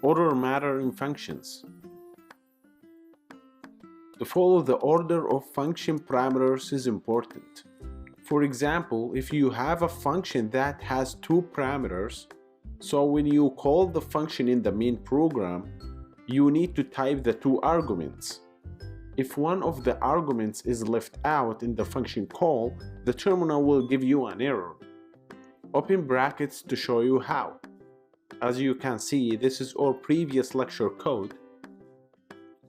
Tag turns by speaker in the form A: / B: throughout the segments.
A: Order matter in functions. To follow the order of function parameters is important. For example, if you have a function that has two parameters, so when you call the function in the main program, you need to type the two arguments. If one of the arguments is left out in the function call, the terminal will give you an error. Open brackets to show you how. As you can see, this is our previous lecture code.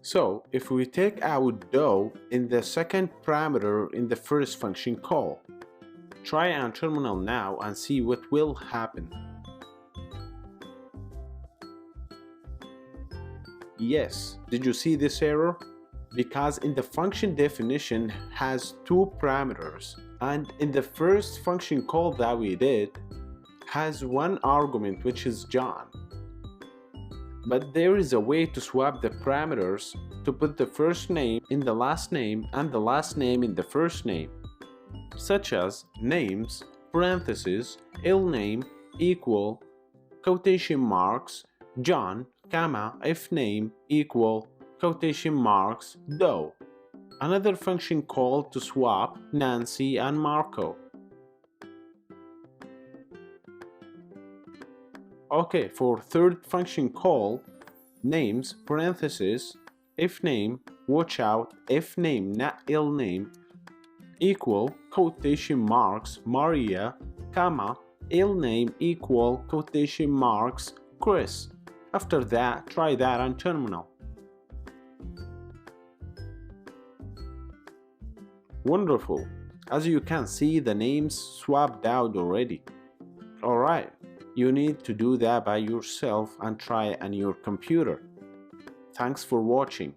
A: So, if we take out do in the second parameter in the first function call, try on terminal now and see what will happen. Yes, did you see this error? Because in the function definition has two parameters, and in the first function call that we did has one argument, which is John. But there is a way to swap the parameters to put the first name in the last name and the last name in the first name, such as names, parentheses, name equal, quotation marks, John, comma, if name equal, quotation marks, do. Another function called to swap Nancy and Marco. Okay, for third function call, names, parentheses, if name, watch out, if name, not ill name, equal, quotation marks, Maria, comma, ill name equal, quotation marks, Chris. After that, try that on terminal. Wonderful. As you can see, the names swapped out already. Alright. You need to do that by yourself and try on your computer. Thanks for watching.